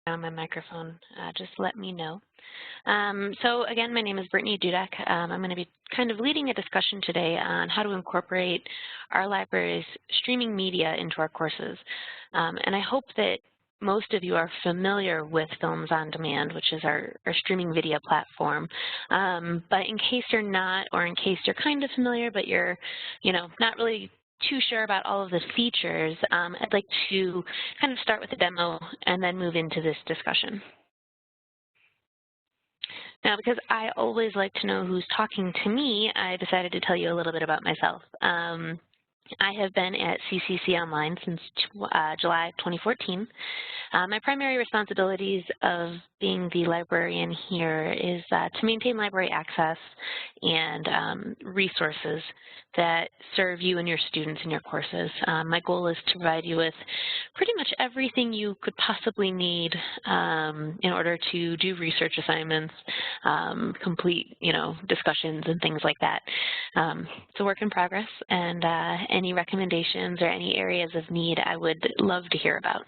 on my microphone, just let me know. So again, my name is Brittany Dudek. I'm going to be kind of leading a discussion today on how to incorporate our library's streaming media into our courses. And I hope that most of you are familiar with Films on Demand, which is our streaming video platform. But in case you're not, or in case you're kind of familiar, but you're, not really too sure about all of the features, I'd like to kind of start with a demo and then move into this discussion. Now, because I always like to know who's talking to me, I decided to tell you a little bit about myself. I have been at CCC Online since July 2014. My primary responsibilities of being the librarian here is to maintain library access and resources that serve you and your students in your courses. My goal is to provide you with pretty much everything you could possibly need in order to do research assignments, complete, discussions and things like that. It's a work in progress, and any recommendations or any areas of need I would love to hear about.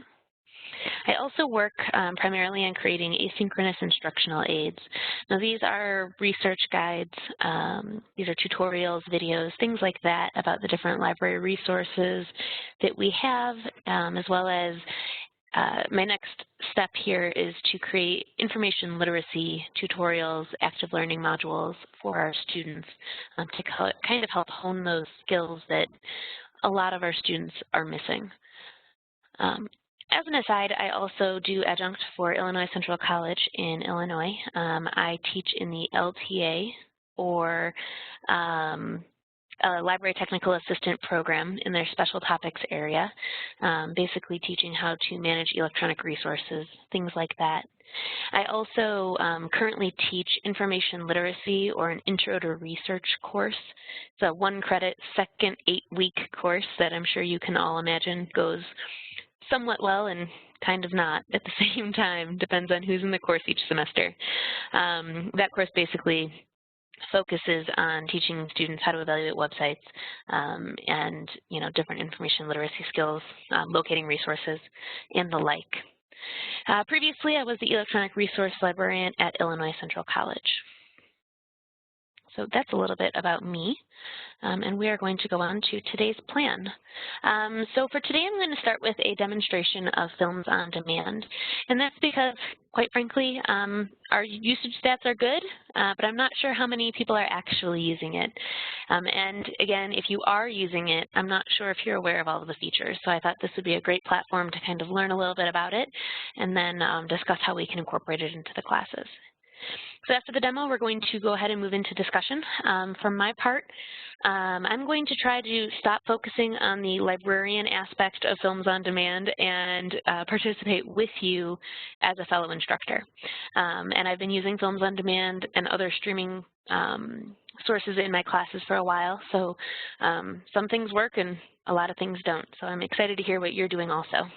I also work primarily on creating asynchronous instructional aids. Now, these are research guides, these are tutorials, videos, things like that about the different library resources that we have, as well as my next step here is to create information literacy tutorials, active learning modules for our students to kind of help hone those skills that a lot of our students are missing. As an aside, I also do adjunct for Illinois Central College in Illinois. I teach in the LTA, or a Library Technical Assistant program in their special topics area, basically teaching how to manage electronic resources, things like that. I also currently teach information literacy, or an intro to research course. It's a 1-credit, second 8-week course that I'm sure you can all imagine goes somewhat well and kind of not at the same time, depends on who's in the course each semester. That course basically focuses on teaching students how to evaluate websites and different information literacy skills, locating resources, and the like. Previously, I was the electronic resource librarian at Illinois Central College. So that's a little bit about me, and we are going to go on to today's plan. So for today, I'm going to start with a demonstration of Films on Demand, and that's because, quite frankly, our usage stats are good, but I'm not sure how many people are actually using it. And again, if you are using it, I'm not sure if you're aware of all of the features, so I thought this would be a great platform to kind of learn a little bit about it, and then discuss how we can incorporate it into the classes. So after the demo, we're going to go ahead and move into discussion. For my part, I'm going to try to stop focusing on the librarian aspect of Films on Demand and participate with you as a fellow instructor. And I've been using Films on Demand and other streaming sources in my classes for a while, so some things work and a lot of things don't. So I'm excited to hear what you're doing also.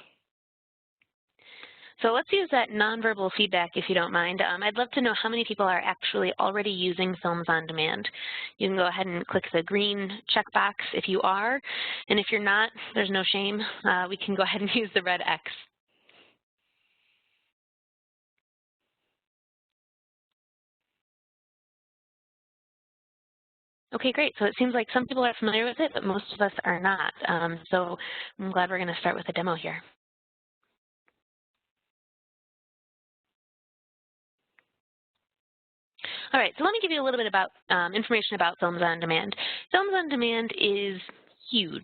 So let's use that nonverbal feedback, if you don't mind. I'd love to know how many people are actually already using Films on Demand. You can go ahead and click the green checkbox if you are, and if you're not, there's no shame. We can go ahead and use the red X. Okay, great. So it seems like some people are familiar with it, but most of us are not. So I'm glad we're going to start with a demo here. All right, so let me give you a little bit about information about Films on Demand. Films on Demand is huge.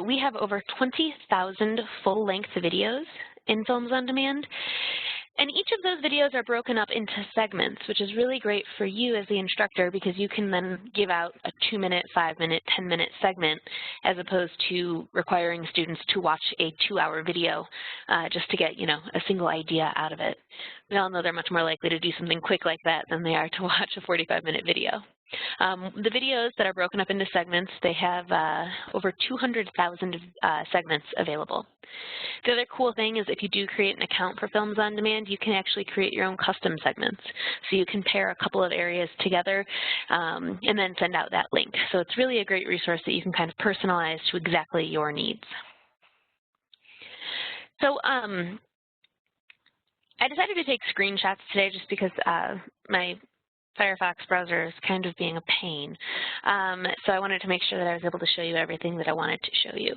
We have over 20,000 full-length videos in Films on Demand. And each of those videos are broken up into segments, which is really great for you as the instructor because you can then give out a 2-minute, 5-minute, 10-minute segment as opposed to requiring students to watch a 2-hour video just to get, a single idea out of it. We all know they're much more likely to do something quick like that than they are to watch a 45-minute video. The videos that are broken up into segments, they have over 200,000 segments available. The other cool thing is if you do create an account for Films on Demand, you can actually create your own custom segments. So you can pair a couple of areas together and then send out that link. So it's really a great resource that you can kind of personalize to exactly your needs. So I decided to take screenshots today just because my Firefox browser is kind of being a pain. So I wanted to make sure that I was able to show you everything that I wanted to show you.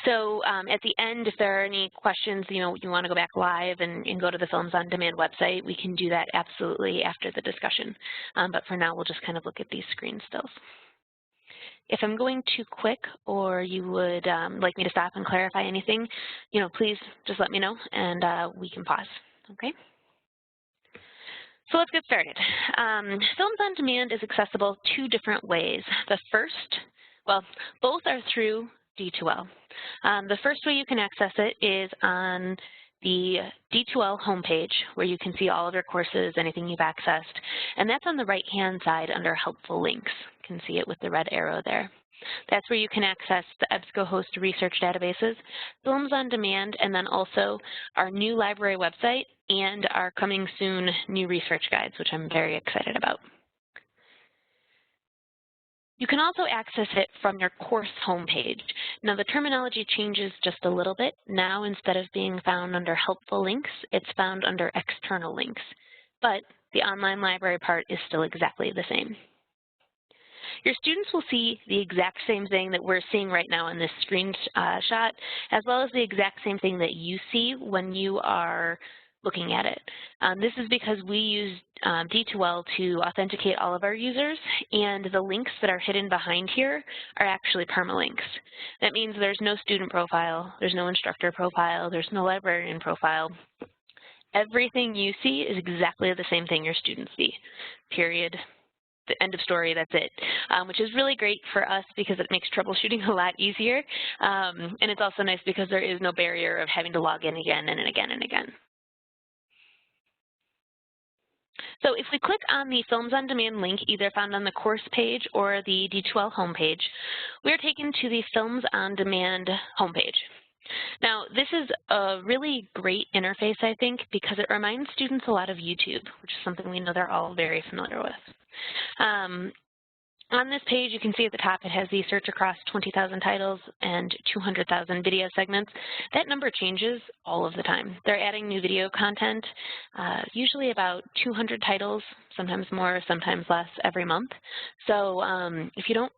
So at the end, if there are any questions, you want to go back live and go to the Films on Demand website, we can do that absolutely after the discussion. But for now, we'll just kind of look at these screen stills. If I'm going too quick or you would like me to stop and clarify anything, please just let me know and we can pause, okay? So let's get started. Films on Demand is accessible 2 different ways. The first, well, both are through D2L. The first way you can access it is on the D2L homepage, where you can see all of your courses, anything you've accessed, and that's on the right-hand side under Helpful Links. You can see it with the red arrow there. That's where you can access the EBSCOhost research databases, Films on Demand, and then also our new library website and our coming soon new research guides, which I'm very excited about. You can also access it from your course homepage. Now the terminology changes just a little bit. Now instead of being found under Helpful Links, it's found under External Links. But the online library part is still exactly the same. Your students will see the exact same thing that we're seeing right now in this screenshot, as well as the exact same thing that you see when you are looking at it. This is because we use D2L to authenticate all of our users, and the links that are hidden behind here are actually permalinks. That means there's no student profile, there's no instructor profile, there's no librarian profile. Everything you see is exactly the same thing your students see, period. The end of story, that's it, which is really great for us because it makes troubleshooting a lot easier. And it's also nice because there is no barrier of having to log in again and again and again. So if we click on the Films on Demand link, either found on the course page or the D2L homepage, we're taken to the Films on Demand homepage. Now, this is a really great interface, I think, because it reminds students a lot of YouTube, which is something we know they're all very familiar with. On this page, you can see at the top it has the search across 20,000 titles and 200,000 video segments. That number changes all of the time. They're adding new video content, usually about 200 titles, sometimes more, sometimes less, every month. So if you don't,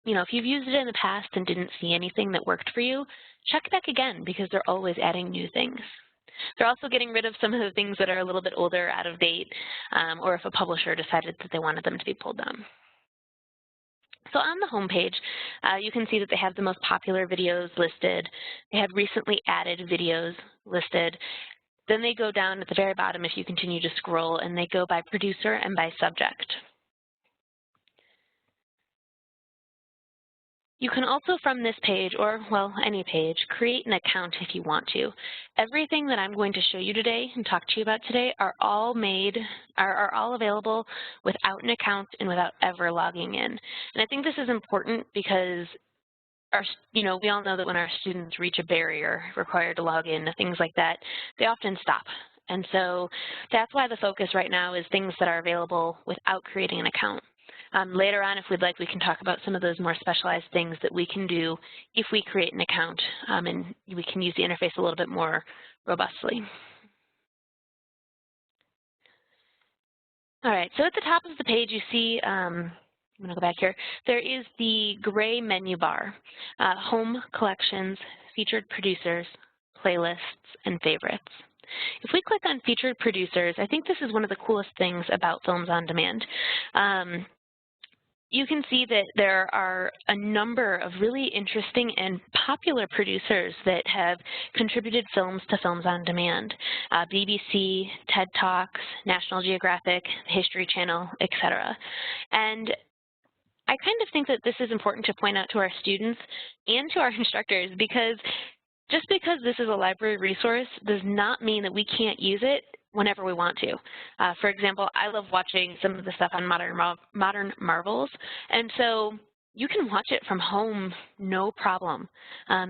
if you've used it in the past and didn't see anything that worked for you, check back again because they're always adding new things. They're also getting rid of some of the things that are a little bit older, out of date, or if a publisher decided that they wanted them to be pulled down. So on the homepage, you can see that they have the most popular videos listed. They have recently added videos listed. Then they go down at the very bottom if you continue to scroll, and they go by producer and by subject. You can also, from this page, or, well, any page, create an account if you want to. Everything that I'm going to show you today and talk to you about today are all available without an account and without ever logging in. And I think this is important because we all know that when our students reach a barrier required to log in, things like that, they often stop. And so that's why the focus right now is things that are available without creating an account. Later on, if we'd like, we can talk about some of those more specialized things that we can do if we create an account, and we can use the interface a little bit more robustly. All right, so at the top of the page, you see, I'm going to go back here, there is the gray menu bar, Home, Collections, Featured Producers, Playlists, and Favorites. If we click on Featured Producers, I think this is one of the coolest things about Films on Demand. You can see that there are a number of really interesting and popular producers that have contributed films to Films on Demand. BBC, TED Talks, National Geographic, History Channel, etc. And I kind of think that this is important to point out to our students and to our instructors, because just because this is a library resource does not mean that we can't use it whenever we want to. For example, I love watching some of the stuff on Modern Marvels, and so you can watch it from home, no problem.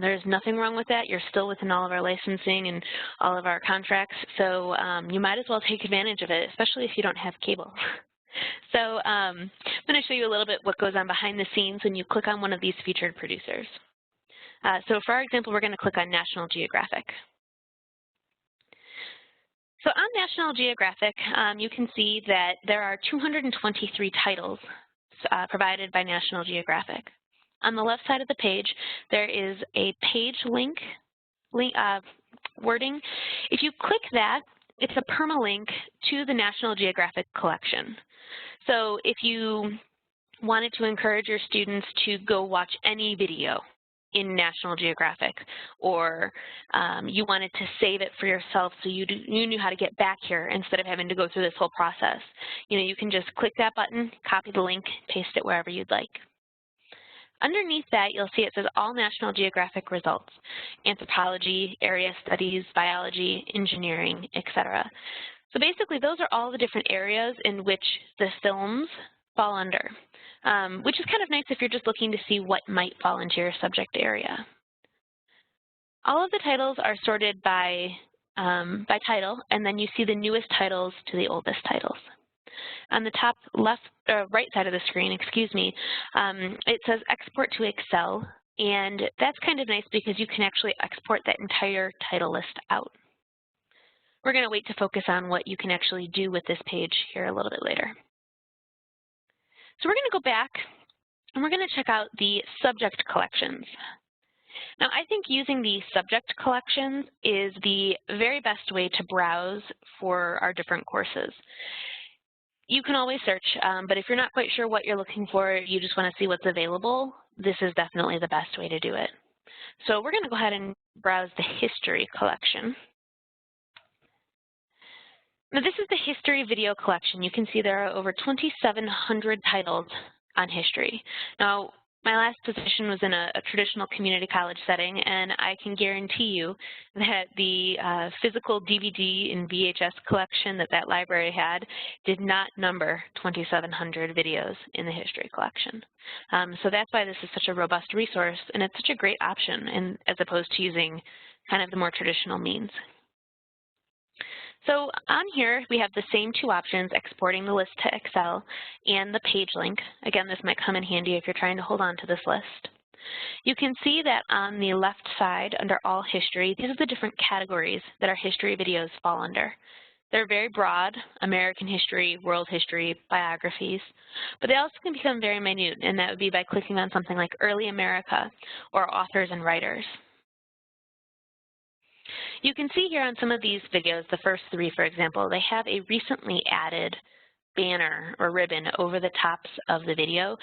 There's nothing wrong with that. You're still within all of our licensing and all of our contracts, so you might as well take advantage of it, especially if you don't have cable. So I'm going to show you a little bit what goes on behind the scenes when you click on one of these featured producers. So for our example, we're going to click on National Geographic. So on National Geographic, you can see that there are 223 titles provided by National Geographic. On the left side of the page, there is a page link wording. If you click that, it's a permalink to the National Geographic collection. So if you wanted to encourage your students to go watch any video in National Geographic, or you wanted to save it for yourself so you knew how to get back here instead of having to go through this whole process, you can just click that button, copy the link, paste it wherever you'd like. Underneath that, you'll see it says all National Geographic results: anthropology, area studies, biology, engineering, etc. So basically, those are all the different areas in which the films fall under, which is kind of nice if you're just looking to see what might fall into your subject area. All of the titles are sorted by title, and then you see the newest titles to the oldest titles. On the top right side of the screen, it says export to Excel, and that's kind of nice because you can actually export that entire title list out. We're going to wait to focus on what you can actually do with this page here a little bit later. So we're going to go back and we're going to check out the subject collections. Now, I think using the subject collections is the very best way to browse for our different courses. You can always search, but if you're not quite sure what you're looking for, you just want to see what's available, this is definitely the best way to do it. So we're going to go ahead and browse the history collection. Now, this is the history video collection. You can see there are over 2,700 titles on history. Now, my last position was in a traditional community college setting, and I can guarantee you that the physical DVD and VHS collection that library had did not number 2,700 videos in the history collection. So that's why this is such a robust resource, and it's such a great option as opposed to using kind of the more traditional means. So on here, we have the same two options, exporting the list to Excel and the page link. Again, this might come in handy if you're trying to hold on to this list. You can see that on the left side, under All History, these are the different categories that our history videos fall under. They're very broad: American history, world history, biographies, but they also can become very minute, and that would be by clicking on something like Early America or Authors and Writers. You can see here on some of these videos, the first three, for example, they have a recently added banner or ribbon over the tops of the video.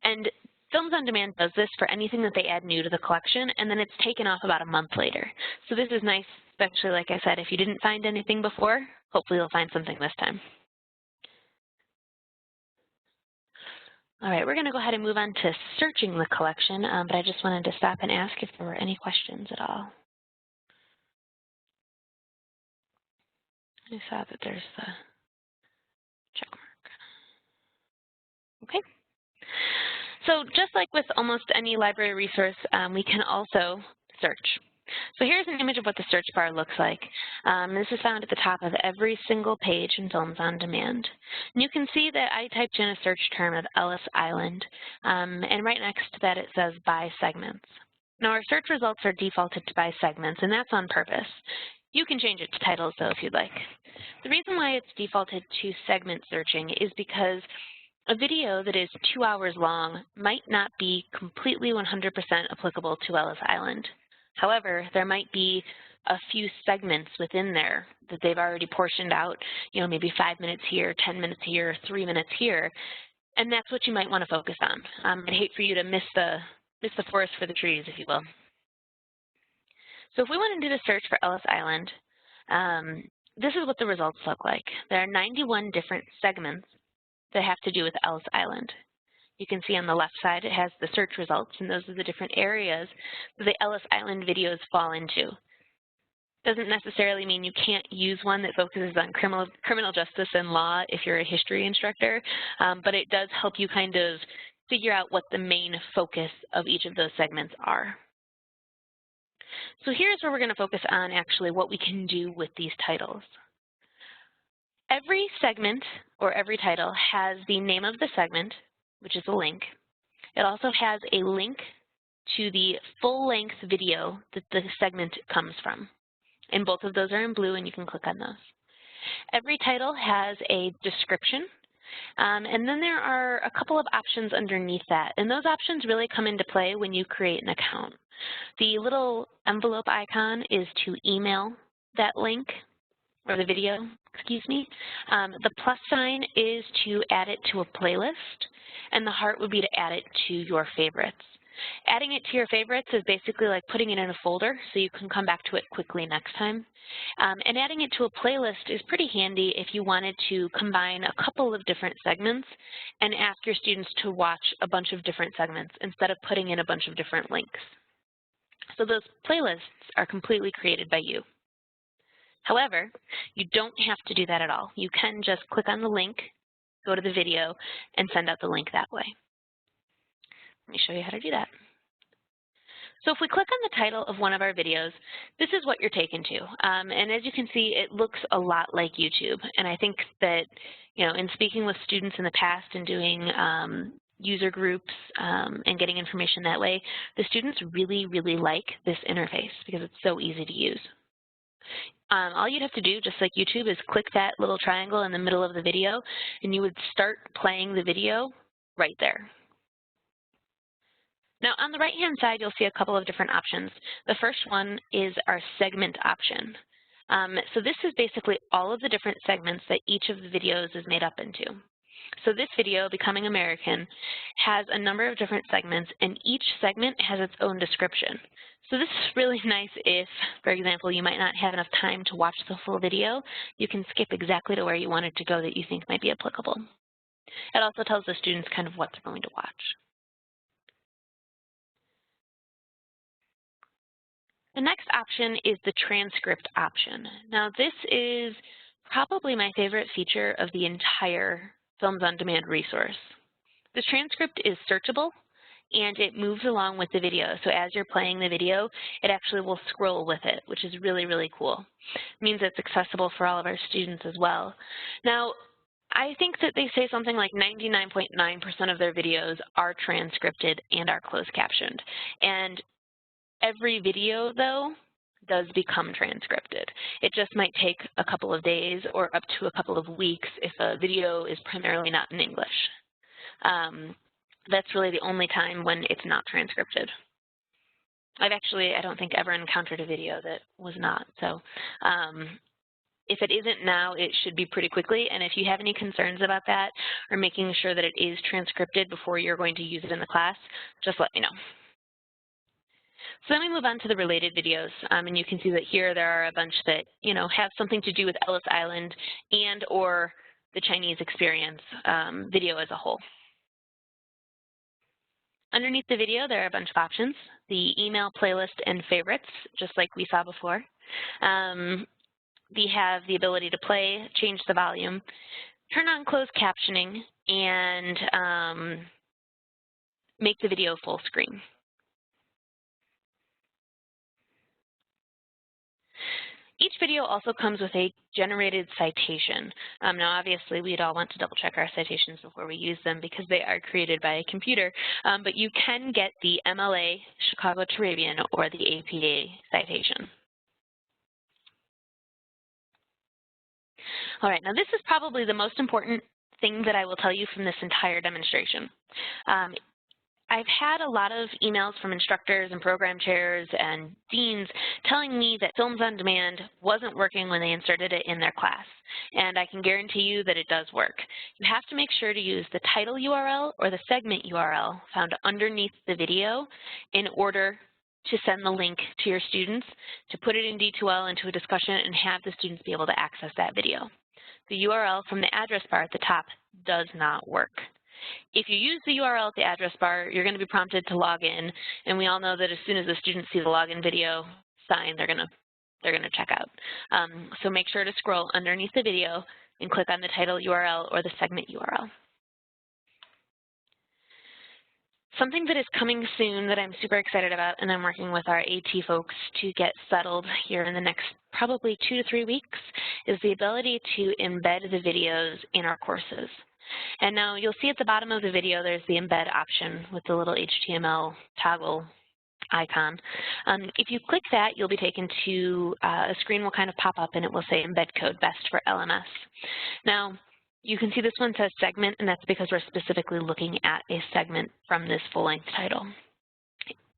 And Films on Demand does this for anything that they add new to the collection, and then it's taken off about a month later. So this is nice, especially, like I said, if you didn't find anything before, hopefully you'll find something this time. All right, we're going to go ahead and move on to searching the collection, but I just wanted to stop and ask if there were any questions at all. I saw that there's the check mark. Okay. So just like with almost any library resource, we can also search. So here's an image of what the search bar looks like. This is found at the top of every single page in Films on Demand. And you can see that I typed in a search term of Ellis Island, and right next to that it says by segments. Now our search results are defaulted to by segments, and that's on purpose. You can change it to titles though if you'd like. The reason why it's defaulted to segment searching is because a video that is 2 hours long might not be completely 100% applicable to Ellis Island. However, there might be a few segments within there that they've already portioned out, maybe 5 minutes here, 10 minutes here, 3 minutes here, and that's what you might want to focus on. I'd hate for you to miss the forest for the trees, if you will. So if we want to do the search for Ellis Island, this is what the results look like. There are 91 different segments that have to do with Ellis Island. You can see on the left side it has the search results, and those are the different areas that the Ellis Island videos fall into. Doesn't necessarily mean you can't use one that focuses on criminal justice and law if you're a history instructor, but it does help you kind of figure out what the main focus of each of those segments are. So here's where we're going to focus on actually what we can do with these titles. Every segment or every title has the name of the segment, which is a link. It also has a link to the full-length video that the segment comes from. And both of those are in blue, and you can click on those. Every title has a description, and then there are a couple of options underneath that, and those options really come into play when you create an account. The little envelope icon is to email that link, or the video, excuse me. The plus sign is to add it to a playlist, and the heart would be to add it to your favorites. Adding it to your favorites is basically like putting it in a folder so you can come back to it quickly next time. And adding it to a playlist is pretty handy if you wanted to combine a couple of different segments and ask your students to watch a bunch of different segments instead of putting in a bunch of different links. So those playlists are completely created by you. However, you don't have to do that at all. You can just click on the link, go to the video, and send out the link that way. Let me show you how to do that. So if we click on the title of one of our videos, this is what you're taken to. And as you can see, it looks a lot like YouTube. And I think that, in speaking with students in the past and doing user groups and getting information that way, the students really, really like this interface because it's so easy to use. All you'd have to do, just like YouTube, is click that little triangle in the middle of the video, and you would start playing the video right there. Now, on the right-hand side, you'll see a couple of different options. The first one is our segment option. So this is basically all of the different segments that each of the videos is made up into. So this video, Becoming American, has a number of different segments, and each segment has its own description. So this is really nice if, for example, you might not have enough time to watch the full video. You can skip exactly to where you want it to go that you think might be applicable. It also tells the students kind of what they're going to watch. The next option is the transcript option. Now this is probably my favorite feature of the entire Films on Demand resource. The transcript is searchable and it moves along with the video. So as you're playing the video, it actually will scroll with it, which is really, really cool. It means it's accessible for all of our students as well. Now, I think that they say something like 99.9% of their videos are transcripted and are closed captioned. And every video, though, does become transcripted. It just might take a couple of days or up to a couple of weeks if a video is primarily not in English. That's really the only time when it's not transcripted. I don't think ever encountered a video that was not. So if it isn't now, it should be pretty quickly. And if you have any concerns about that or making sure that it is transcripted before you're going to use it in the class, just let me know. So then we move on to the related videos, and you can see that here there are a bunch that, have something to do with Ellis Island and or the Chinese experience video as a whole. Underneath the video, there are a bunch of options, the email, playlist, and favorites, just like we saw before. We have the ability to play, change the volume, turn on closed captioning, and make the video full screen. Each video also comes with a generated citation. Now, obviously, we'd all want to double check our citations before we use them because they are created by a computer, but you can get the MLA, Chicago Turabian, or the APA citation. All right, now this is probably the most important thing that I will tell you from this entire demonstration. I've had a lot of emails from instructors and program chairs and deans telling me that Films on Demand wasn't working when they inserted it in their class. And I can guarantee you that it does work. You have to make sure to use the title URL or the segment URL found underneath the video in order to send the link to your students, to put it in D2L into a discussion and have the students be able to access that video. The URL from the address bar at the top does not work. If you use the URL at the address bar, you're going to be prompted to log in, and we all know that as soon as the students see the login video sign, they're going to check out. So make sure to scroll underneath the video and click on the title URL or the segment URL. Something that is coming soon that I'm super excited about, and I'm working with our AT folks to get settled here in the next probably 2 to 3 weeks, is the ability to embed the videos in our courses. And now you'll see at the bottom of the video there's the embed option with the little HTML toggle icon. If you click that, you'll be taken to a screen will kind of pop up and it will say embed code best for LMS. Now, you can see this one says segment, and that's because we're specifically looking at a segment from this full-length title.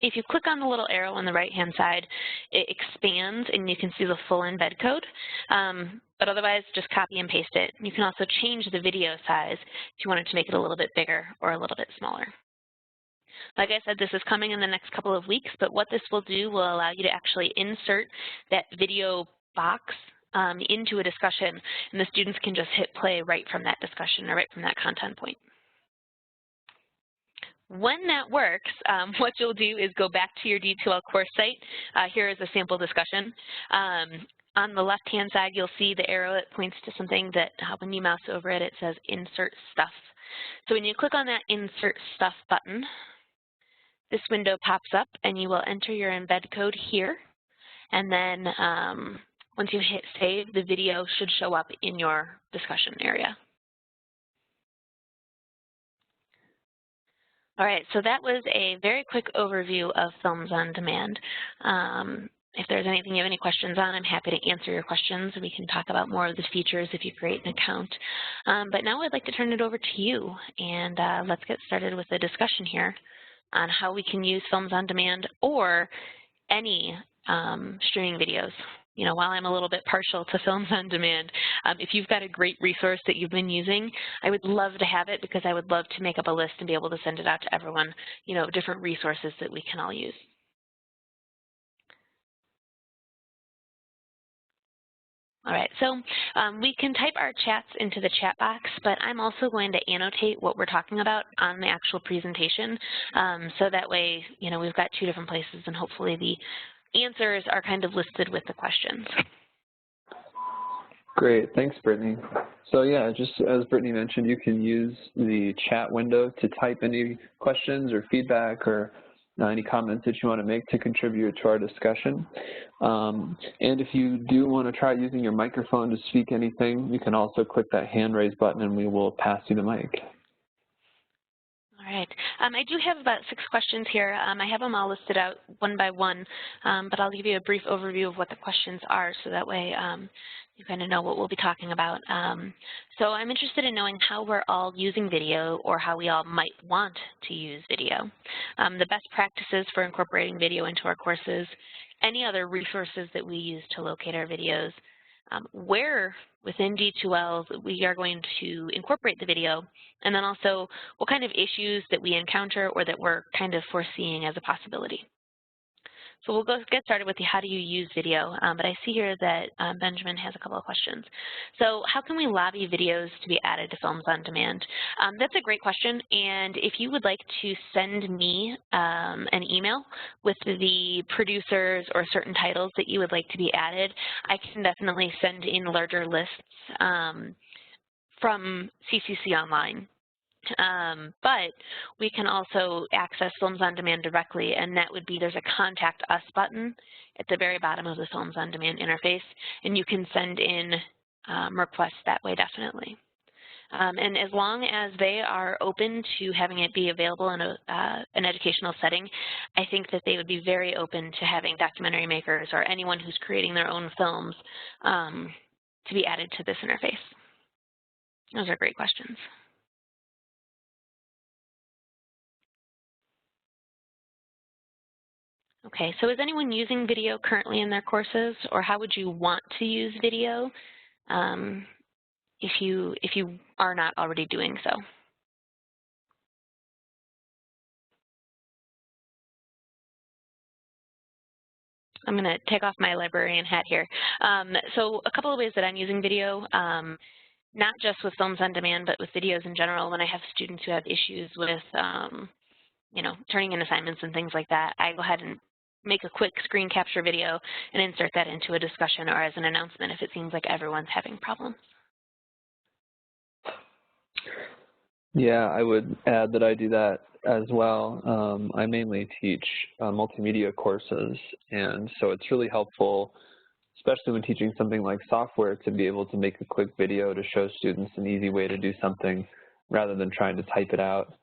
If you click on the little arrow on the right-hand side, it expands and you can see the full embed code, but otherwise just copy and paste it. You can also change the video size if you wanted to make it a little bit bigger or a little bit smaller. Like I said, this is coming in the next couple of weeks, but what this will do will allow you to actually insert that video box into a discussion, and the students can just hit play right from that discussion or right from that content point. When that works, what you'll do is go back to your D2L course site. Here is a sample discussion. On the left-hand side, you'll see the arrow that points to something that when you mouse over it, it says Insert Stuff. So when you click on that Insert Stuff button, this window pops up and you will enter your embed code here. And then once you hit save, the video should show up in your discussion area. All right, so that was a very quick overview of Films on Demand. If there's anything you have any questions on, I'm happy to answer your questions. We can talk about more of the features if you create an account. But now I'd like to turn it over to you, and let's get started with the discussion here on how we can use Films on Demand or any streaming videos. You know, while I'm a little bit partial to Films on Demand, if you've got a great resource that you've been using, I would love to have it because I would love to make up a list and be able to send it out to everyone, you know, different resources that we can all use. All right, so we can type our chats into the chat box, but I'm also going to annotate what we're talking about on the actual presentation. So that way, you know, we've got two different places and hopefully the answers are kind of listed with the questions. Great, thanks Brittany. So yeah, just as Brittany mentioned, you can use the chat window to type any questions or feedback or any comments that you want to make to contribute to our discussion. And if you do want to try using your microphone to speak anything, you can also click that hand raise button and we will pass you the mic. All right. I do have about 6 questions here. I have them all listed out one by one, but I'll give you a brief overview of what the questions are so that way you kind of know what we'll be talking about. So I'm interested in knowing how we're all using video or how we all might want to use video, the best practices for incorporating video into our courses, any other resources that we use to locate our videos, where within D2L we are going to incorporate the video, and then also what kind of issues that we encounter or that we're kind of foreseeing as a possibility. So we'll get started with the how do you use video, but I see here that Benjamin has a couple of questions. So how can we lobby videos to be added to Films on Demand? That's a great question, and if you would like to send me an email with the producers or certain titles that you would like to be added, I can definitely send in larger lists from CCC Online. But we can also access Films on Demand directly, and that would be there's a Contact Us button at the very bottom of the Films on Demand interface, and you can send in requests that way definitely. And as long as they are open to having it be available in an educational setting, I think that they would be very open to having documentary makers or anyone who's creating their own films to be added to this interface. Those are great questions. Okay, so is anyone using video currently in their courses, or how would you want to use video if you are not already doing so? I'm going to take off my librarian hat here. So a couple of ways that I'm using video, not just with Films on Demand, but with videos in general. When I have students who have issues with, you know, turning in assignments and things like that, I go ahead and make a quick screen capture video and insert that into a discussion or as an announcement if it seems like everyone's having problems. Yeah, I would add that I do that as well. I mainly teach multimedia courses, and so it's really helpful, especially when teaching something like software, to be able to make a quick video to show students an easy way to do something rather than trying to type it out.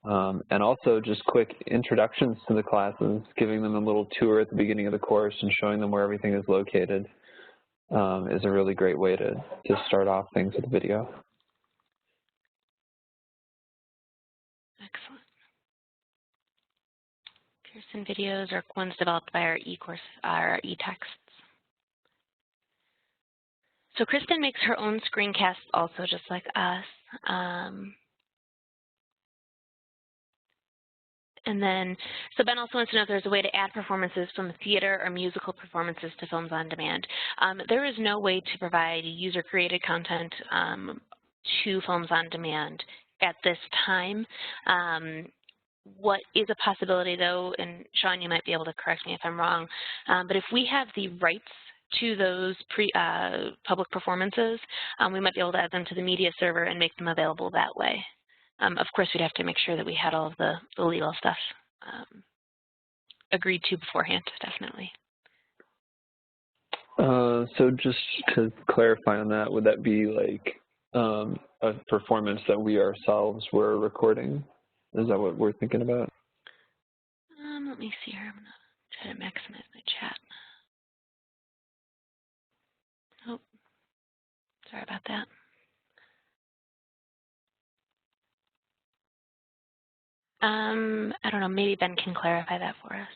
And also just quick introductions to the classes, giving them a little tour at the beginning of the course and showing them where everything is located is a really great way to start off things with video. Excellent. Pearson videos are ones developed by our e-course, our e-texts. So Kristen makes her own screencasts also, just like us. And then, so Ben also wants to know if there's a way to add performances from theater or musical performances to Films on Demand. There is no way to provide user-created content to Films on Demand at this time. What is a possibility, though, and Sean, you might be able to correct me if I'm wrong, but if we have the rights to those public performances, we might be able to add them to the media server and make them available that way. Of course, we'd have to make sure that we had all of the legal stuff agreed to beforehand, definitely. So just to clarify on that, would that be like a performance that we ourselves were recording? Is that what we're thinking about? Let me see here. I'm going to try to maximize my chat. Oh, sorry about that. I don't know, maybe Ben can clarify that for us.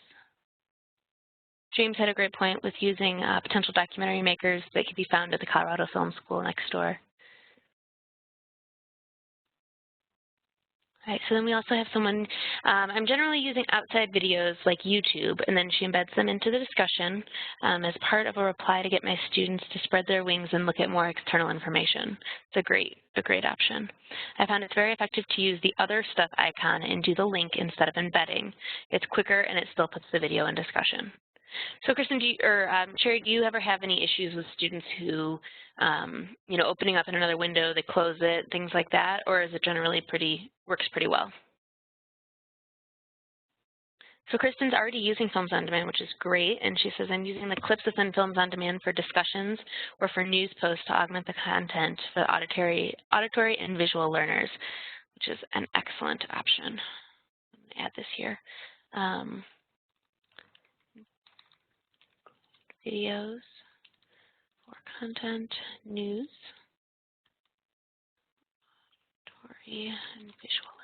James had a great point with using potential documentary makers that could be found at the Colorado Film School next door. All right, so then we also have someone, I'm generally using outside videos like YouTube, and then she embeds them into the discussion as part of a reply to get my students to spread their wings and look at more external information. It's a great option. I found it's very effective to use the other stuff icon and do the link instead of embedding. It's quicker and it still puts the video in discussion. So Kristen, Sherry, do you ever have any issues with students who, you know, opening up in another window, they close it, things like that, or is it generally works pretty well? So Kristen's already using Films on Demand, which is great, and she says, I'm using the clips within Films on Demand for discussions or for news posts to augment the content for the auditory and visual learners, which is an excellent option. I'm going to add this here. Videos for content, news, auditory, and visual learners.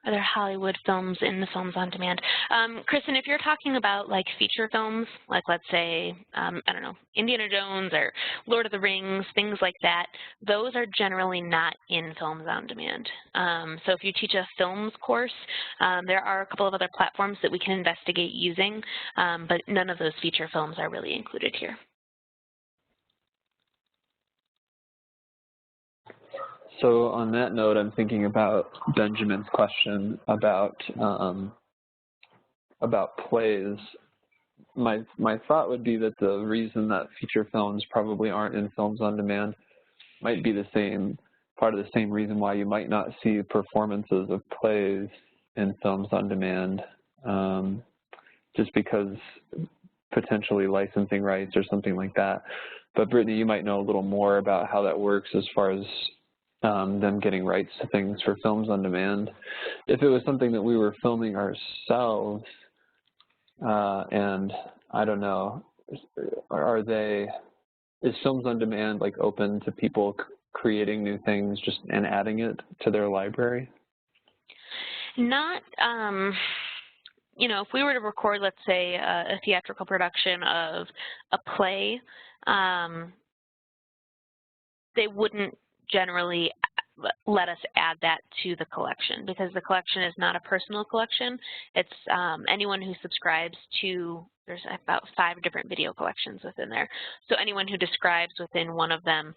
Are there Hollywood films in the Films on Demand? Kristen, if you're talking about like feature films, like let's say, I don't know, Indiana Jones or Lord of the Rings, things like that, those are generally not in Films on Demand. So if you teach a films course, there are a couple of other platforms that we can investigate using, but none of those feature films are really included here. So on that note, I'm thinking about Benjamin's question about plays. My thought would be that the reason that feature films probably aren't in Films on Demand might be part of the same reason why you might not see performances of plays in Films on Demand, just because potentially licensing rights or something like that. But Brittany, you might know a little more about how that works as far as them getting rights to things for Films on Demand. If it was something that we were filming ourselves, and I don't know, is Films on Demand like open to people creating new things and adding it to their library? Not, you know, if we were to record, let's say, a theatrical production of a play, they wouldn't generally let us add that to the collection because the collection is not a personal collection. It's anyone who subscribes to, there's about 5 different video collections within there. So anyone who describes within one of them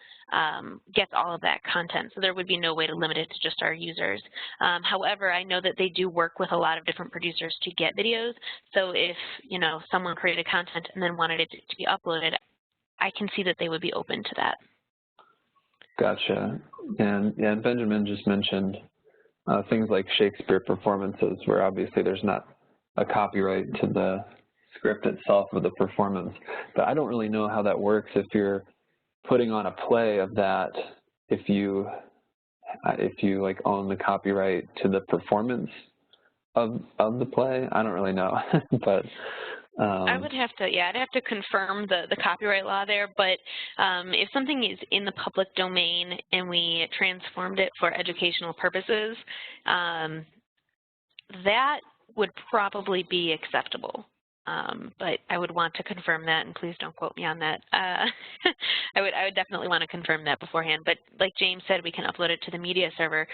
gets all of that content. So there would be no way to limit it to just our users. However, I know that they do work with a lot of different producers to get videos. So if, you know, someone created content and then wanted it to be uploaded, I can see that they would be open to that. Gotcha. And Benjamin just mentioned things like Shakespeare performances, where obviously there's not a copyright to the script itself of the performance. But I don't really know how that works if you're putting on a play of that, if you like own the copyright to the performance of the play. I don't really know, but I would have to, yeah, I'd have to confirm the copyright law there, but if something is in the public domain and we transformed it for educational purposes, that would probably be acceptable. But I would want to confirm that, and please don't quote me on that. I would definitely want to confirm that beforehand. But like James said, we can upload it to the media server.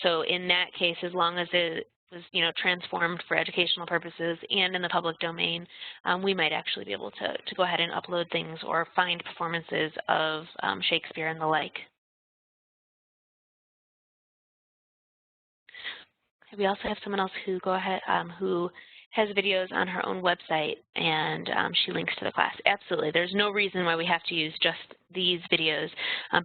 So in that case, as long as it was, transformed for educational purposes and in the public domain, we might actually be able to go ahead and upload things or find performances of Shakespeare and the like. We also have someone else who who has videos on her own website, and she links to the class. Absolutely, there's no reason why we have to use just these videos,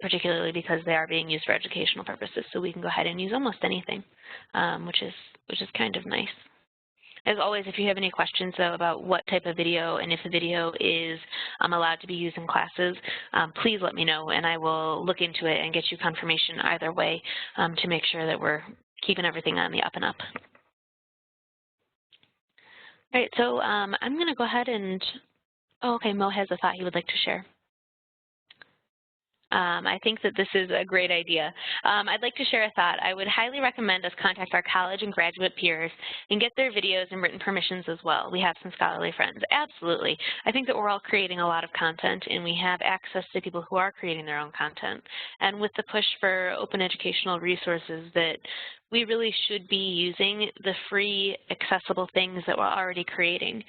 particularly because they are being used for educational purposes. So we can go ahead and use almost anything, which is kind of nice. As always, if you have any questions, though, about what type of video and if the video is allowed to be used in classes, please let me know, and I will look into it and get you confirmation either way to make sure that we're keeping everything on the up and up. All right, so I'm going to go ahead and, okay, Mo has a thought he would like to share. I think that this is a great idea. I'd like to share a thought. I would highly recommend us contact our college and graduate peers and get their videos and written permissions as well. We have some scholarly friends. Absolutely. I think that we're all creating a lot of content, and we have access to people who are creating their own content. And with the push for open educational resources, that we really should be using the free, accessible things that we're already creating,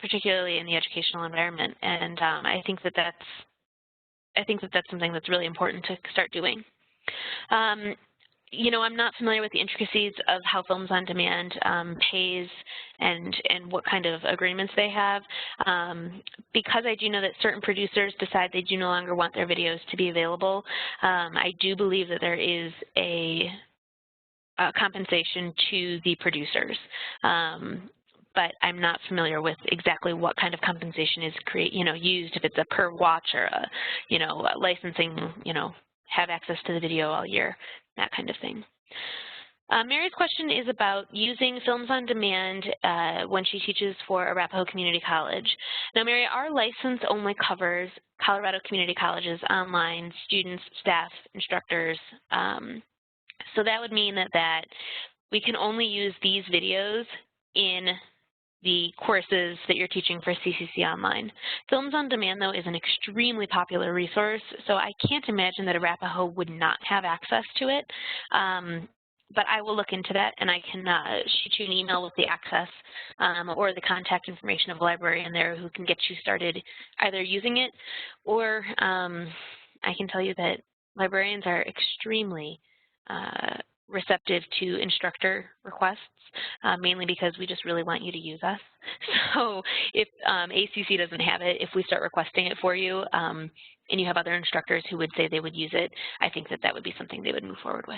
particularly in the educational environment. And I think that that's something that's really important to start doing. I'm not familiar with the intricacies of how Films on Demand pays and what kind of agreements they have. Because I do know that certain producers decide they do no longer want their videos to be available, I do believe that there is a compensation to the producers. But I'm not familiar with exactly what kind of compensation is used, if it's a per watch or a, licensing, have access to the video all year, that kind of thing. Mary's question is about using Films on Demand when she teaches for Arapahoe Community College. Now, Mary, our license only covers Colorado Community College's online students, staff, instructors. So that would mean that we can only use these videos in the courses that you're teaching for CCC Online. Films on Demand, though, is an extremely popular resource, so I can't imagine that Arapahoe would not have access to it. But I will look into that, and I can shoot you an email with the access or the contact information of a librarian there who can get you started either using it, or I can tell you that librarians are extremely receptive to instructor requests, mainly because we just really want you to use us. So if ACC doesn't have it, if we start requesting it for you and you have other instructors who would say they would use it, I think that would be something they would move forward with.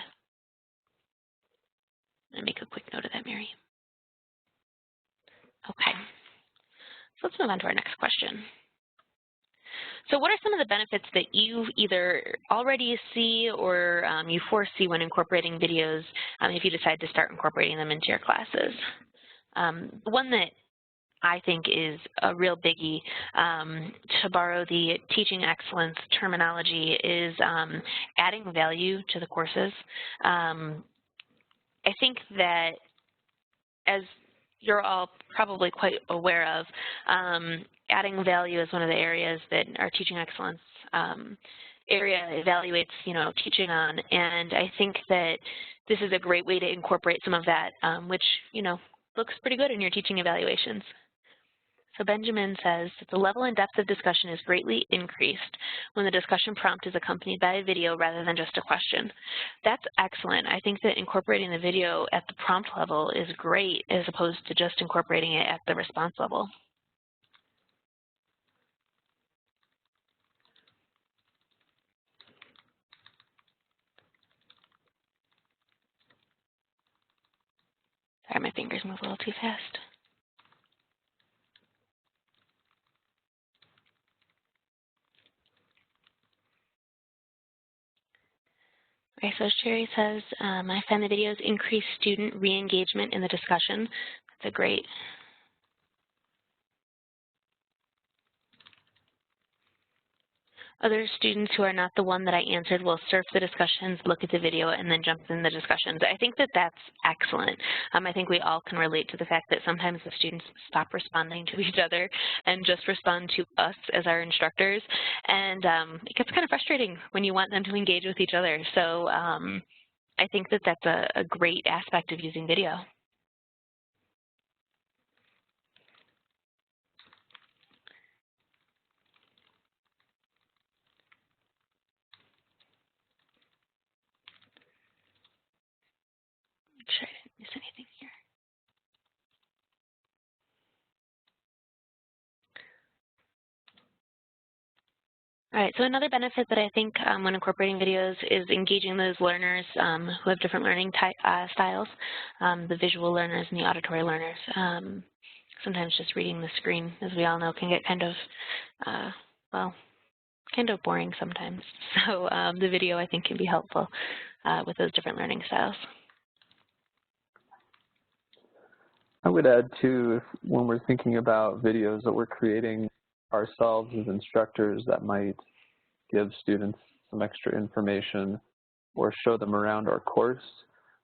I'm going to make a quick note of that, Mary. Okay, so let's move on to our next question. So what are some of the benefits that you either already see or you foresee when incorporating videos if you decide to start incorporating them into your classes? One that I think is a real biggie, to borrow the teaching excellence terminology, is adding value to the courses. I think that, as you're all probably quite aware of, adding value is one of the areas that our teaching excellence area evaluates, teaching on. And I think that this is a great way to incorporate some of that, which, looks pretty good in your teaching evaluations. So Benjamin says that the level and depth of discussion is greatly increased when the discussion prompt is accompanied by a video rather than just a question. That's excellent. I think that incorporating the video at the prompt level is great as opposed to just incorporating it at the response level. Sorry, my fingers move a little too fast. Okay, so Sherry says, I find the videos increase student re-engagement in the discussion. That's a great. Other students who are not the one that I answered will surf the discussions, look at the video, and then jump in the discussions. I think that that's excellent. I think we all can relate to the fact that sometimes the students stop responding to each other and just respond to us as our instructors. And it gets kind of frustrating when you want them to engage with each other. So I think that that's a great aspect of using video. Make sure I didn't miss anything here. All right, so another benefit that I think when incorporating videos is engaging those learners who have different learning styles, the visual learners and the auditory learners. Sometimes just reading the screen, as we all know, can get kind of, well, kind of boring sometimes. So the video, I think, can be helpful with those different learning styles. I would add, too, when we're thinking about videos that we're creating ourselves as instructors that might give students some extra information or show them around our course,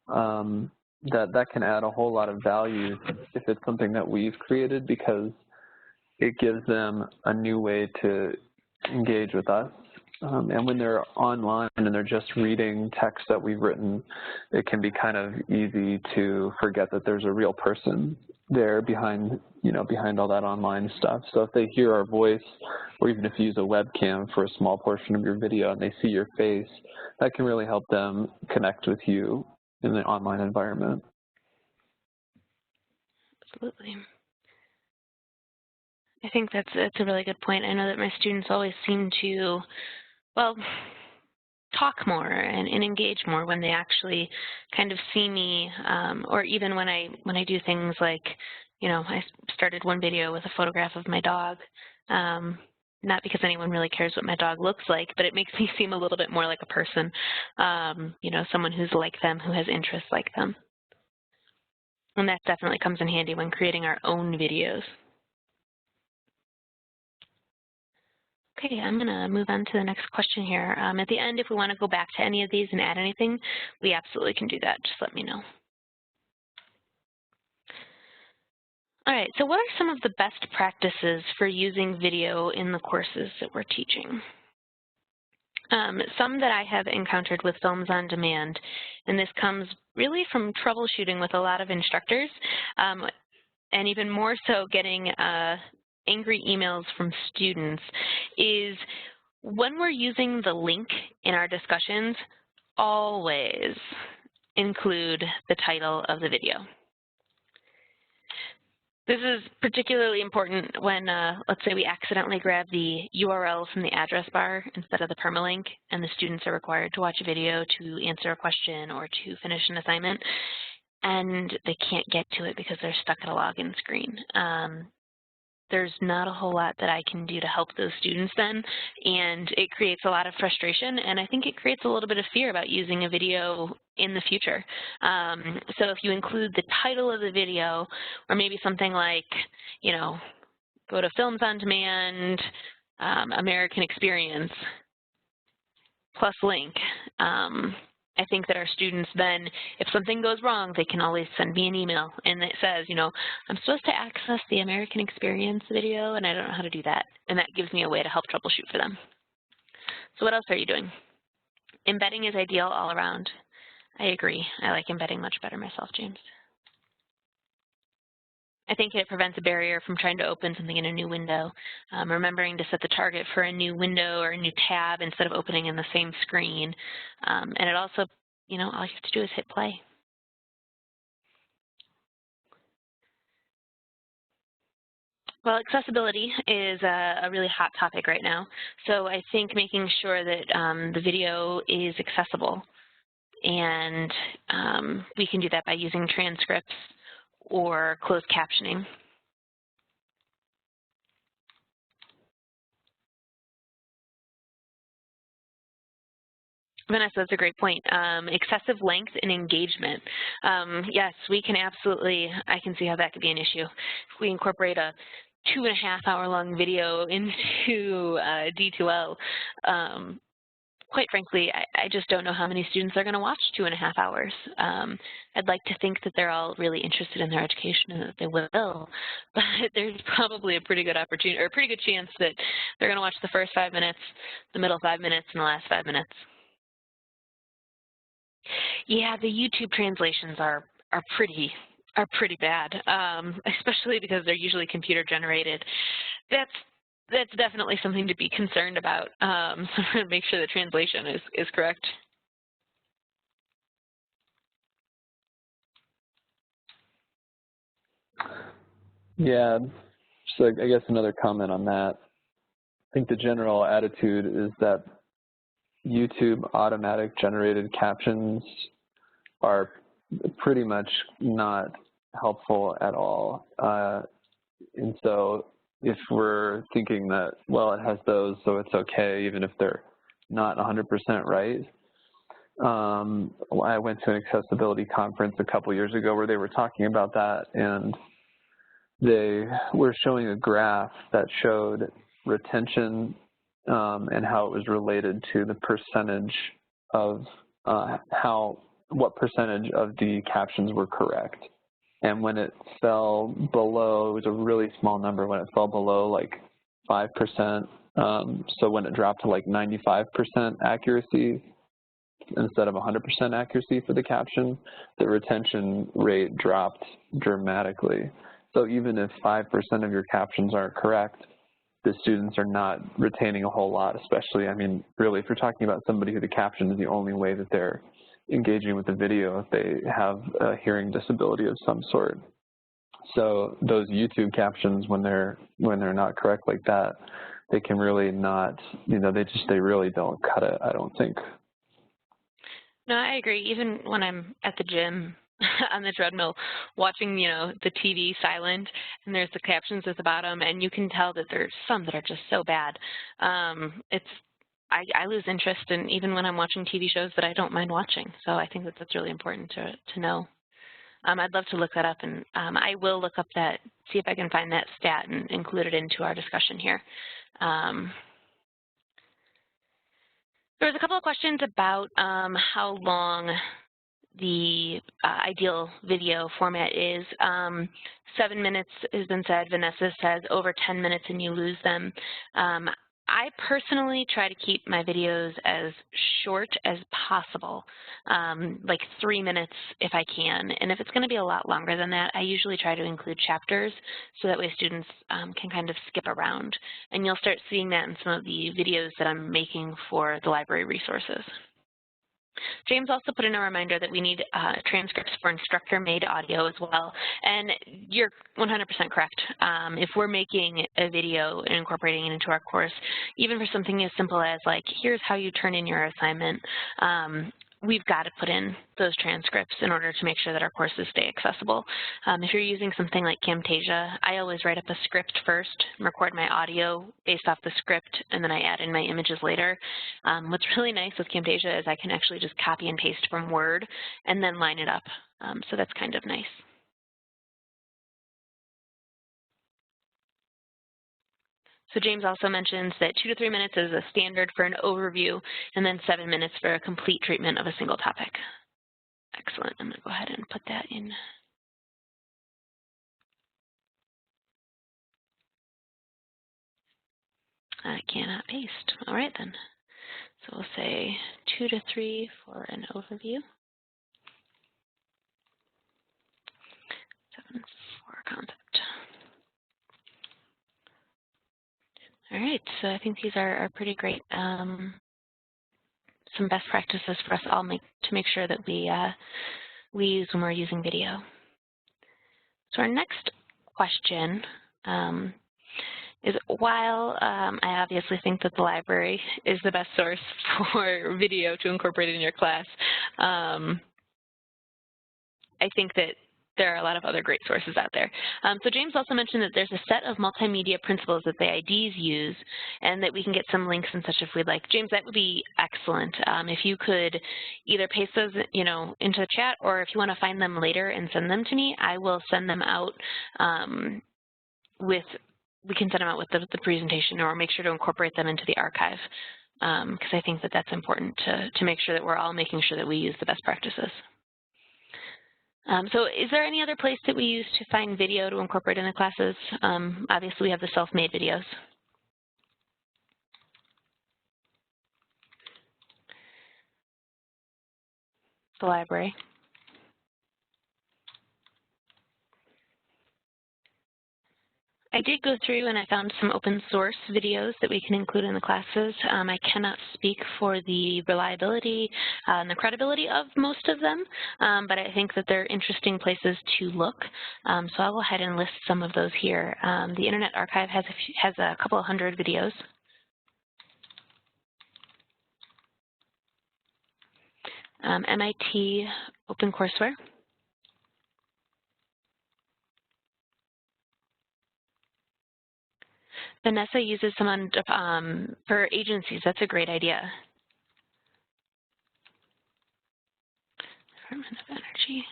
that can add a whole lot of value if it's something that we've created, because it gives them a new way to engage with us. And when they're online and they're just reading text that we've written, it can be kind of easy to forget that there's a real person there behind, behind all that online stuff. So if they hear our voice, or even if you use a webcam for a small portion of your video and they see your face, that can really help them connect with you in the online environment. Absolutely. I think that's a really good point. I know that my students always seem to, well, talk more and engage more when they actually kind of see me, or even when I do things like, I started one video with a photograph of my dog. Not because anyone really cares what my dog looks like, but it makes me seem a little bit more like a person, someone who's like them, who has interests like them. And that definitely comes in handy when creating our own videos. Okay, I'm going to move on to the next question here. At the end, if we want to go back to any of these and add anything, we absolutely can do that. Just let me know. All right, so what are some of the best practices for using video in the courses that we're teaching? Some that I have encountered with Films on Demand, and this comes really from troubleshooting with a lot of instructors, and even more so getting angry emails from students, is when we're using the link in our discussions, always include the title of the video. This is particularly important when, let's say, we accidentally grab the URL from the address bar instead of the permalink, and the students are required to watch a video to answer a question or to finish an assignment, and they can't get to it because they're stuck at a login screen. There's not a whole lot that I can do to help those students then, and it creates a lot of frustration, and I think it creates a little bit of fear about using a video in the future. So if you include the title of the video, or maybe something like, go to Films on Demand, American Experience, plus link, I think that our students then, if something goes wrong, they can always send me an email and it says, I'm supposed to access the American Experience video and I don't know how to do that. And that gives me a way to help troubleshoot for them. So what else are you doing? Embedding is ideal all around. I agree. I like embedding much better myself, James. I think it prevents a barrier from trying to open something in a new window. Remembering to set the target for a new window or a new tab instead of opening in the same screen. And it also, all you have to do is hit play. Well, accessibility is a really hot topic right now. So I think making sure that the video is accessible. And we can do that by using transcripts or closed captioning. Vanessa, that's a great point. Excessive length and engagement. Yes, we can absolutely, I can see how that could be an issue. If we incorporate a 2.5-hour long video into D2L, quite frankly, I just don't know how many students are going to watch 2.5 hours. I'd like to think that they're all really interested in their education and that they will, but there's probably a pretty good opportunity, or a pretty good chance that they're going to watch the first 5 minutes, the middle 5 minutes, and the last 5 minutes. Yeah, the YouTube translations are pretty bad, especially because they're usually computer generated. That's definitely something to be concerned about. So make sure the translation is correct. Yeah, so I guess another comment on that. I think the general attitude is that YouTube automatic generated captions are pretty much not helpful at all. And so if we're thinking that, well, it has those, so it's okay, even if they're not 100% right. I went to an accessibility conference a couple years ago where they were talking about that, and they were showing a graph that showed retention and how it was related to the percentage of what percentage of the captions were correct. And when it fell below, it was a really small number, when it fell below like 5%, so when it dropped to like 95% accuracy instead of 100% accuracy for the caption, the retention rate dropped dramatically. So even if 5% of your captions aren't correct, the students are not retaining a whole lot, especially, I mean, really, if you're talking about somebody who the caption is the only way that they're engaging with the video, if they have a hearing disability of some sort. So those YouTube captions, when they're not correct like that, they can really not, you know, they really don't cut it, I don't think. No, I agree. Even when I'm at the gym on the treadmill watching, you know, the TV silent, and there's the captions at the bottom, and you can tell that there's some that are just so bad. I lose interest in, even when I'm watching TV shows that I don't mind watching. So I think that that's really important to know. I'd love to look that up, and I will look up that, see if I can find that stat and include it into our discussion here. There was a couple of questions about how long the ideal video format is. 7 minutes has been said. Vanessa says over 10 minutes and you lose them. I personally try to keep my videos as short as possible, like 3 minutes if I can. And if it's going to be a lot longer than that, I usually try to include chapters so that way students can kind of skip around. And you'll start seeing that in some of the videos that I'm making for the library resources. James also put in a reminder that we need transcripts for instructor-made audio as well. And you're 100% correct. If we're making a video and incorporating it into our course, even for something as simple as like, here's how you turn in your assignment, we've got to put in those transcripts in order to make sure that our courses stay accessible. If you're using something like Camtasia, I always write up a script first, record my audio based off the script, and then I add in my images later. What's really nice with Camtasia is I can actually just copy and paste from Word and then line it up. So that's kind of nice. So James also mentions that 2 to 3 minutes is a standard for an overview, and then 7 minutes for a complete treatment of a single topic. Excellent. I'm going to go ahead and put that in. I cannot paste. All right, then. So we'll say 2 to 3 for an overview. 7 for concept. All right, so I think these are pretty great, some best practices for us all to make sure that we use when we're using video. So our next question is, while I obviously think that the library is the best source for video to incorporate in your class, I think that there are a lot of other great sources out there. So James also mentioned that there's a set of multimedia principles that the IDs use and that we can get some links and such if we'd like. James, that would be excellent. If you could either paste those, into the chat, or if you want to find them later and send them to me, I will send them out we can send them out with the presentation, or make sure to incorporate them into the archive, because I think that that's important to make sure that we're all making sure that we use the best practices. So is there any other place that we use to find video to incorporate in the classes? Obviously, we have the self-made videos. The library. I did go through and I found some open source videos that we can include in the classes. I cannot speak for the reliability and the credibility of most of them, but I think that they're interesting places to look. So I'll go ahead and list some of those here. The Internet Archive has a couple of hundred videos. MIT OpenCourseWare. Vanessa uses some for agencies. That's a great idea. Department of Energy.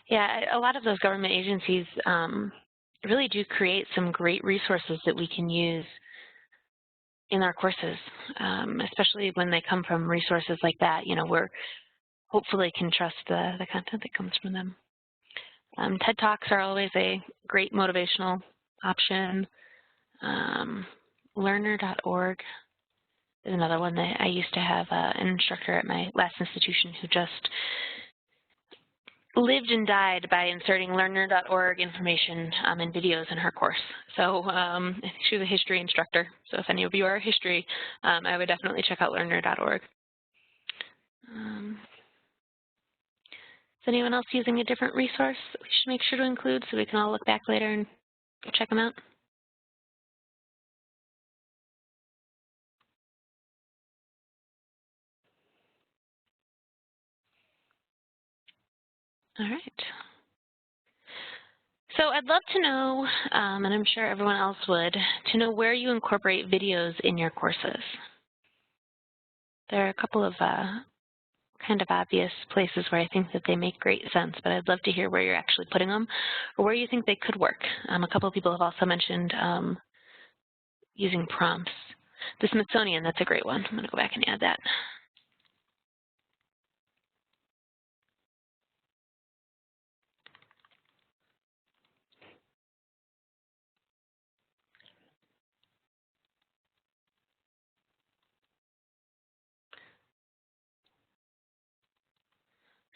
Yeah, a lot of those government agencies really do create some great resources that we can use in our courses, especially when they come from resources like that. We're hopefully can trust the content that comes from them. TED Talks are always a great motivational option. Learner.org is another one that I used to have an instructor at my last institution who just lived and died by inserting learner.org information and videos in her course. So she was a history instructor. So if any of you are history, I would definitely check out learner.org. Is anyone else using a different resource that we should make sure to include so we can all look back later and check them out? All right. So I'd love to know, and I'm sure everyone else would, to know where you incorporate videos in your courses. There are a couple of kind of obvious places where I think that they make great sense, but I'd love to hear where you're actually putting them or where you think they could work. A couple of people have also mentioned using prompts. The Smithsonian, that's a great one. I'm going to go back and add that.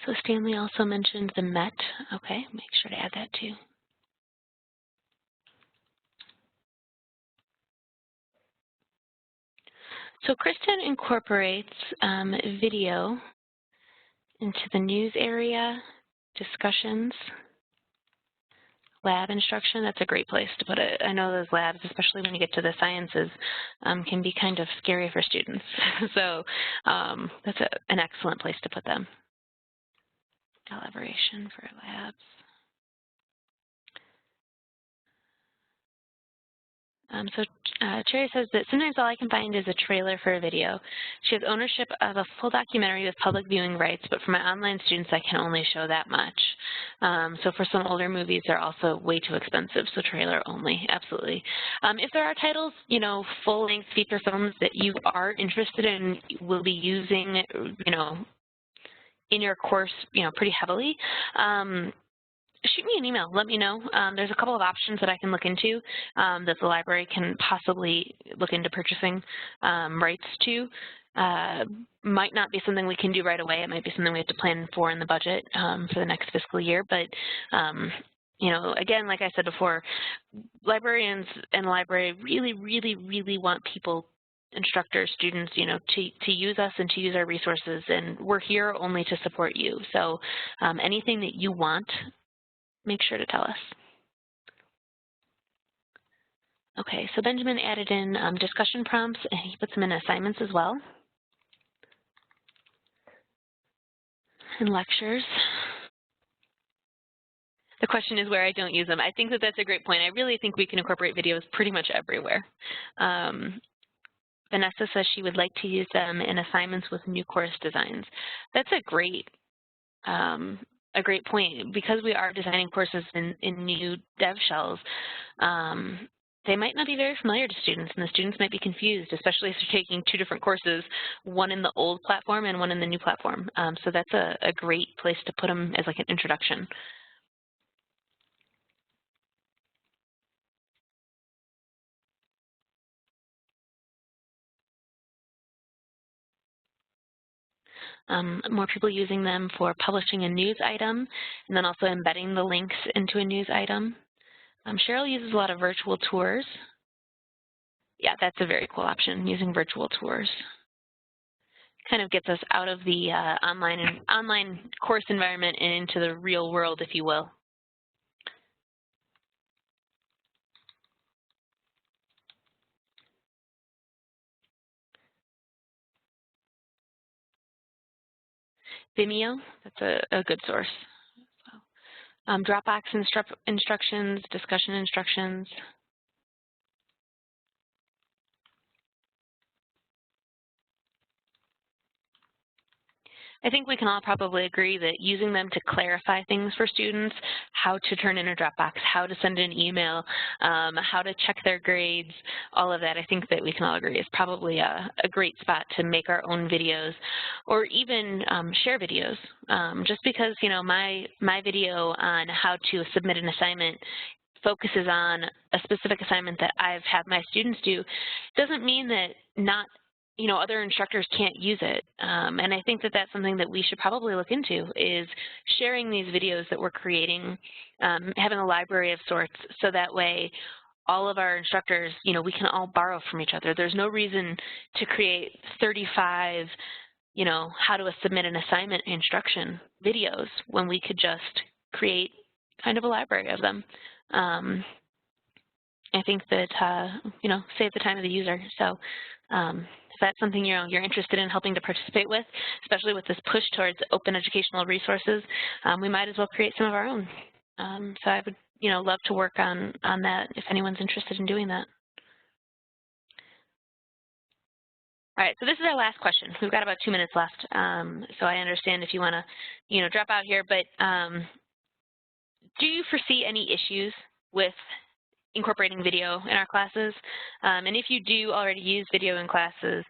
So Stanley also mentioned the Met. Okay, make sure to add that too. So Kristen incorporates video into the news area, discussions, lab instruction. That's a great place to put it. I know those labs, especially when you get to the sciences, can be kind of scary for students. So that's an excellent place to put them. Collaboration for labs. So Cherry says that sometimes all I can find is a trailer for a video. She has ownership of a full documentary with public viewing rights, but for my online students, I can only show that much. So for some older movies, they're also way too expensive, so trailer only, absolutely. If there are titles, full-length feature films that you are interested in, will be using, in your course, pretty heavily, shoot me an email. Let me know. There's a couple of options that I can look into that the library can possibly look into purchasing rights to. Might not be something we can do right away. It might be something we have to plan for in the budget for the next fiscal year. But, again, like I said before, librarians and the library really, really, really want people, instructors, students, to use us and to use our resources. And we're here only to support you. So anything that you want, make sure to tell us. Okay, so Benjamin added in discussion prompts, and he puts them in assignments as well. in lectures. The question is where I don't use them. I think that that's a great point. I really think we can incorporate videos pretty much everywhere. Vanessa says she would like to use them in assignments with new course designs. That's a great point. Because we are designing courses in new dev shells, they might not be very familiar to students, and the students might be confused, especially if they're taking two different courses, one in the old platform and one in the new platform. So that's a great place to put them as like an introduction. More people using them for publishing a news item, and then also embedding the links into a news item. Cheryl uses a lot of virtual tours. Yeah, that's a very cool option, using virtual tours. Kind of gets us out of the online course environment and into the real world, if you will. Vimeo, that's a good source. Dropbox instructions, discussion instructions. I think we can all probably agree that using them to clarify things for students, how to turn in a Dropbox, how to send an email, how to check their grades, all of that, I think that we can all agree is probably a great spot to make our own videos or even share videos. Just because, you know, my video on how to submit an assignment focuses on a specific assignment that I've had my students do, doesn't mean that other instructors can't use it. And I think that that's something that we should probably look into, is sharing these videos that we're creating, having a library of sorts, so that way all of our instructors, we can all borrow from each other. There's no reason to create 35, how to submit an assignment instruction videos when we could just create kind of a library of them. I think that, save the time of the user. So if that's something you're interested in helping to participate with, especially with this push towards open educational resources, we might as well create some of our own. So I would, love to work on that if anyone's interested in doing that. All right, so this is our last question. We've got about 2 minutes left, so I understand if you want to, drop out here, but do you foresee any issues with incorporating video in our classes? And if you do already use video in classes,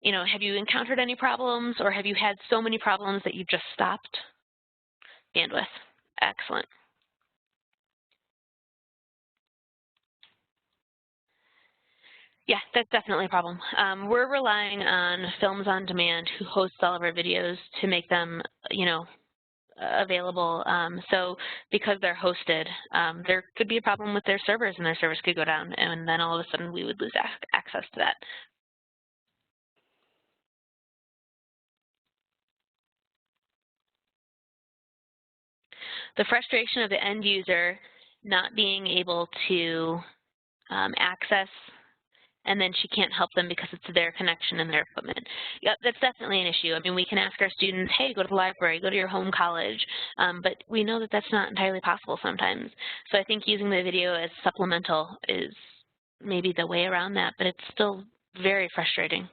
have you encountered any problems, or have you had so many problems that you just stopped? Bandwidth. Excellent. Yeah, that's definitely a problem. We're relying on Films on Demand, who hosts all of our videos, to make them, available. So because they're hosted, there could be a problem with their servers, and their servers could go down, and then all of a sudden we would lose access to that. The frustration of the end user not being able to access, and then she can't help them because it's their connection and their equipment. Yep, that's definitely an issue. I mean, we can ask our students, hey, go to the library, go to your home college, but we know that that's not entirely possible sometimes. So I think using the video as supplemental is maybe the way around that, but it's still very frustrating.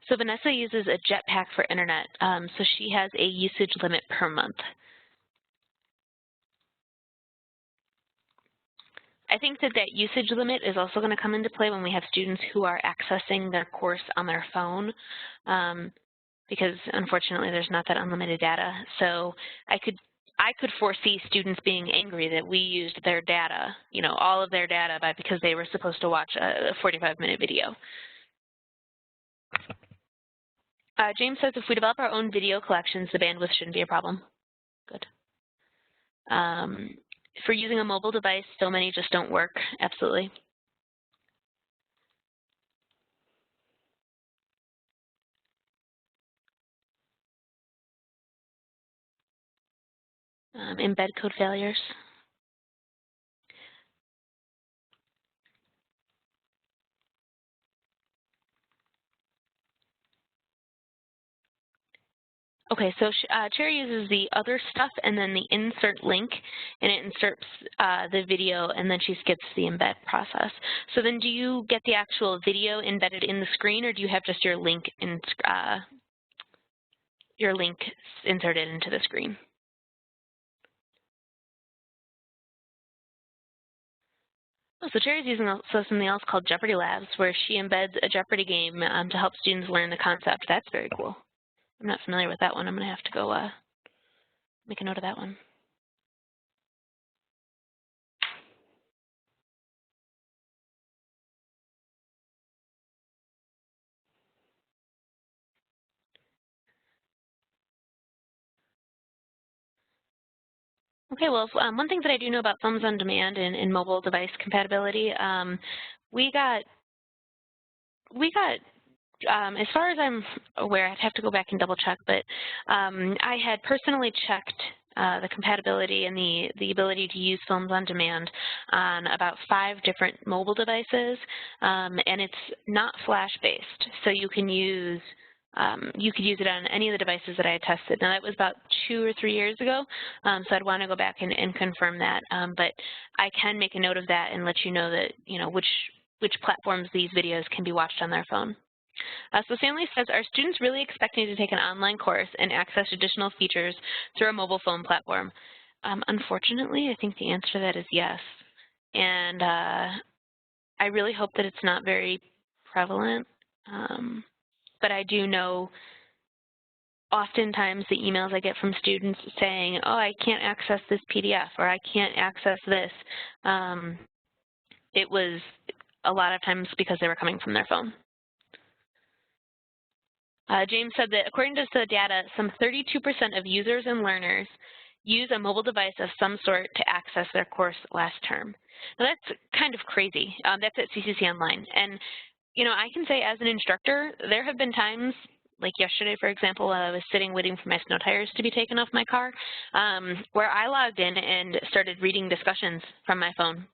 So Vanessa uses a Jetpack for internet, so she has a usage limit per month. I think that that usage limit is also going to come into play when we have students who are accessing their course on their phone, because unfortunately there's not that unlimited data. So I could foresee students being angry that we used their data, all of their data, because they were supposed to watch a 45-minute video. James says if we develop our own video collections, the bandwidth shouldn't be a problem. Good. For using a mobile device, so many just don't work. Absolutely. embed code failures. Okay, so Cherry uses the other stuff and then the insert link, and it inserts the video, and then she skips the embed process. So then do you get the actual video embedded in the screen, or do you have just your link inserted into the screen? Oh, so Cherry's using also something else called Jeopardy Labs, where she embeds a Jeopardy game to help students learn the concept. That's very cool. I'm not familiar with that one. I'm going to have to go make a note of that one. Okay, well, one thing that I do know about Films on Demand and mobile device compatibility, we got as far as I'm aware, I'd have to go back and double check, but I had personally checked the compatibility and the ability to use Films on Demand on about 5 different mobile devices, and it's not flash-based, so you could use it on any of the devices that I had tested. Now, that was about 2 or 3 years ago, so I'd want to go back and confirm that, but I can make a note of that and let you know that, which platforms these videos can be watched on their phone. So Stanley says, are students really expecting to take an online course and access additional features through a mobile phone platform? Unfortunately, I think the answer to that is yes. And I really hope that it's not very prevalent. But I do know oftentimes the emails I get from students saying, oh, I can't access this PDF, or I can't access this. It was a lot of times because they were coming from their phone. James said that according to the data, some 32% of users and learners use a mobile device of some sort to access their course last term. Now that's kind of crazy. That's at CCC Online. And, I can say as an instructor, there have been times, like yesterday, for example, I was sitting waiting for my snow tires to be taken off my car, where I logged in and started reading discussions from my phone.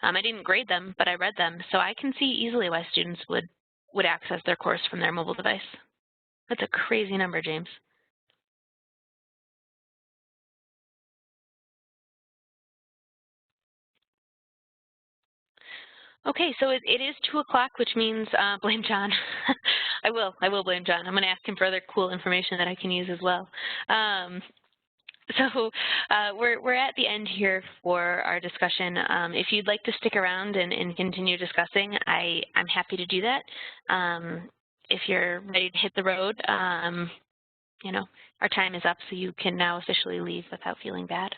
I didn't grade them, but I read them. So I can see easily why students would access their course from their mobile device. That's a crazy number, James. Okay, so it is 2 o'clock, which means blame John. I will blame John. I'm going to ask him for other cool information that I can use as well. So we're at the end here for our discussion. If you'd like to stick around and continue discussing, I'm happy to do that. If you're ready to hit the road, our time is up, so you can now officially leave without feeling bad.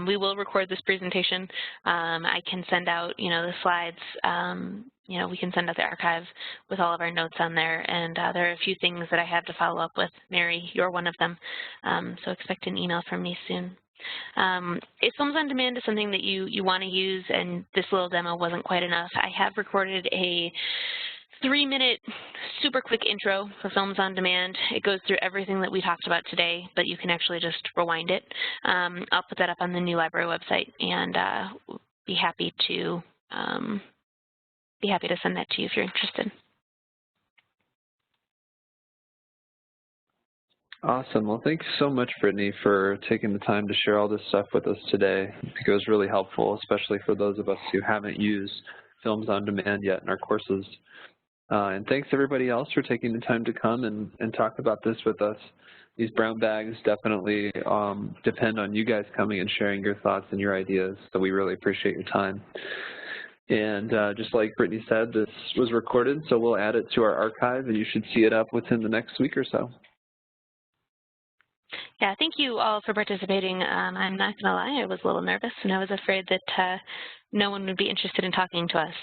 We will record this presentation. I can send out, the slides. We can send out the archive with all of our notes on there, and there are a few things that I have to follow up with. Mary, you're one of them, so expect an email from me soon. If Films on Demand is something that you want to use and this little demo wasn't quite enough, I have recorded a 3-minute super quick intro for Films on Demand. It goes through everything that we talked about today, but you can actually just rewind it. I'll put that up on the new library website, and be happy to send that to you if you're interested. Awesome. Well, thanks so much, Brittany, for taking the time to share all this stuff with us today. I think it was really helpful, especially for those of us who haven't used Films on Demand yet in our courses. And thanks everybody else for taking the time to come and talk about this with us. These brown bags definitely depend on you guys coming and sharing your thoughts and your ideas, so we really appreciate your time. And just like Brittany said, this was recorded, so we'll add it to our archive, and you should see it up within the next week or so. Yeah, thank you all for participating. I'm not going to lie, I was a little nervous, and I was afraid that no one would be interested in talking to us.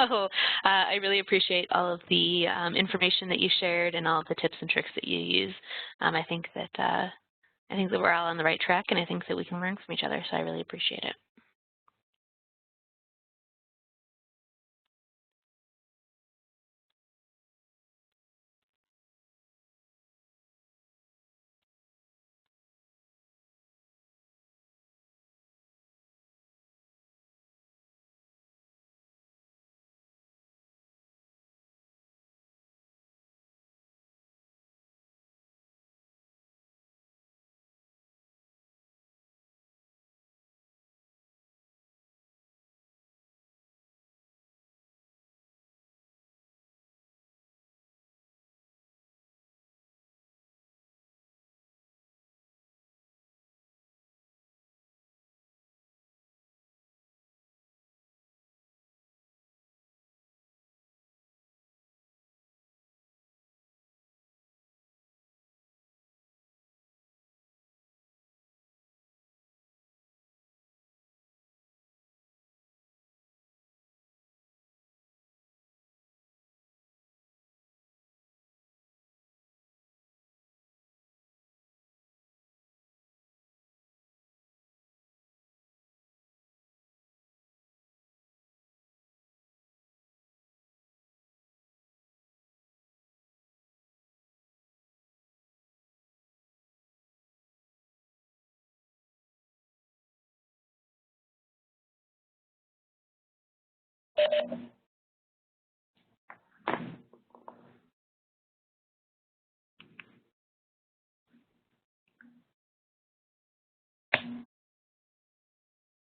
So I really appreciate all of the information that you shared and all of the tips and tricks that you use. I think that we're all on the right track, and I think that we can learn from each other, so I really appreciate it.